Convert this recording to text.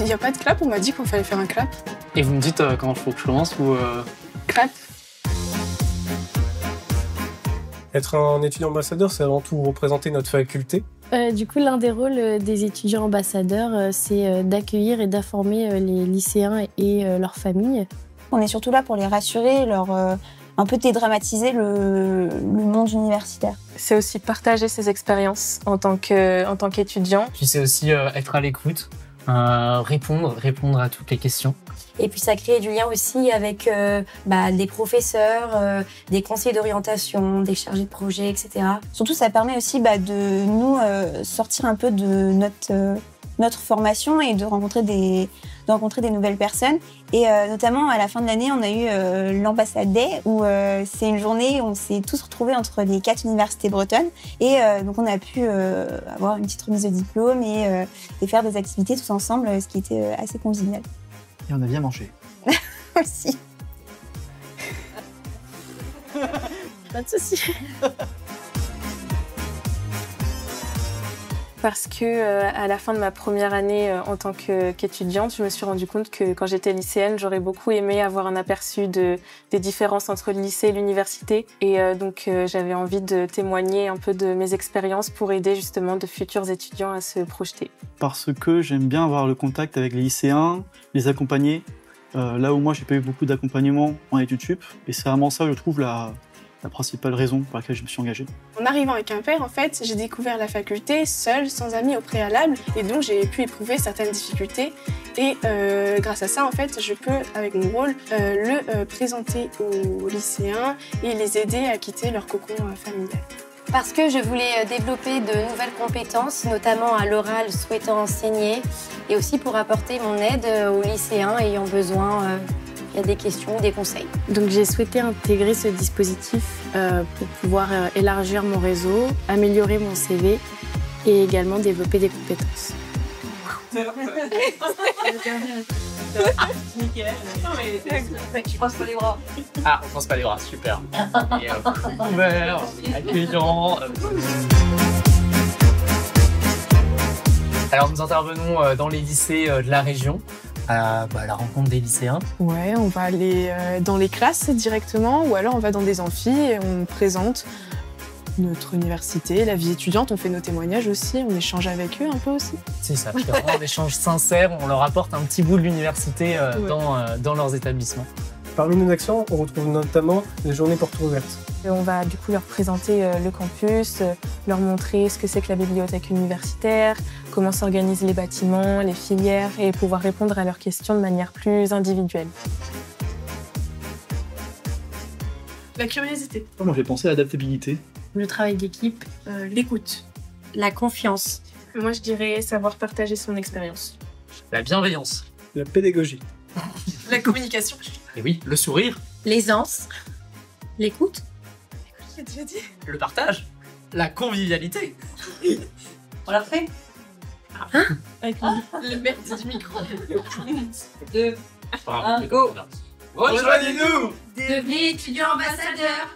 n'y a pas de clap, on m'a dit qu'il fallait faire un clap. Et vous me dites quand il faut que je commence ou... Clap. Être un étudiant ambassadeur, c'est avant tout représenter notre faculté. Du coup, l'un des rôles des étudiants ambassadeurs, c'est d'accueillir et d'informer les lycéens et leurs familles. On est surtout là pour les rassurer, un peu dédramatiser le monde universitaire. C'est aussi partager ses expériences en tant qu'étudiant. Puis c'est aussi être à l'écoute, répondre à toutes les questions. Et puis ça crée du lien aussi avec des professeurs, des conseillers d'orientation, des chargés de projet, etc. Surtout, ça permet aussi de nous sortir un peu de notre formation et de rencontrer des nouvelles personnes. Et notamment, à la fin de l'année, on a eu l'Ambassade Day, où c'est une journée où on s'est tous retrouvés entre les 4 universités bretonnes. Et donc, on a pu avoir une petite remise de diplôme et faire des activités tous ensemble, ce qui était assez convivial. Et on a bien mangé. Aussi. Pas de souci. Parce que à la fin de ma première année en tant qu'étudiante, je me suis rendu compte que quand j'étais lycéenne, j'aurais beaucoup aimé avoir un aperçu des différences entre le lycée et l'université. Et donc j'avais envie de témoigner un peu de mes expériences pour aider justement de futurs étudiants à se projeter. Parce que j'aime bien avoir le contact avec les lycéens, les accompagner. Là où moi, j'ai pas eu beaucoup d'accompagnement en études sup. Et c'est vraiment ça, je trouve, la principale raison pour laquelle je me suis engagé. En arrivant à Quimper, en fait, j'ai découvert la faculté seule, sans amis au préalable, et donc j'ai pu éprouver certaines difficultés. Et grâce à ça, en fait, je peux, avec mon rôle, le présenter aux lycéens et les aider à quitter leur cocon familial. Parce que je voulais développer de nouvelles compétences, notamment à l'oral souhaitant enseigner, et aussi pour apporter mon aide aux lycéens ayant besoin il y a des questions, des conseils. Donc j'ai souhaité intégrer ce dispositif pour pouvoir élargir mon réseau, améliorer mon CV et également développer des compétences. Je pense pas les bras. Ah, on pense pas les bras, super. Et ouvert, accueillant. Alors nous intervenons dans les lycées de la région. À la rencontre des lycéens. Ouais, on va aller dans les classes directement, ou alors on va dans des amphis et on présente notre université, la vie étudiante, on fait nos témoignages aussi, on échange avec eux un peu aussi. C'est ça, c'est vraiment un échange sincère, on leur apporte un petit bout de l'université dans leurs établissements. Parmi nos actions, on retrouve notamment les journées portes ouvertes. On va du coup leur présenter le campus, leur montrer ce que c'est que la bibliothèque universitaire, comment s'organisent les bâtiments, les filières et pouvoir répondre à leurs questions de manière plus individuelle. La curiosité. Moi, j'ai pensé à l'adaptabilité. Le travail d'équipe, L'écoute. La confiance. Moi je dirais savoir partager son expérience. La bienveillance. La pédagogie. La communication. Et oui, le sourire. L'aisance. L'écoute. J'ai déjà dit. Le partage. La convivialité. On l'a refait. Avec le merde du micro. 2, Bravo. go. Rejoignez-nous. Devenez étudiant ambassadeur.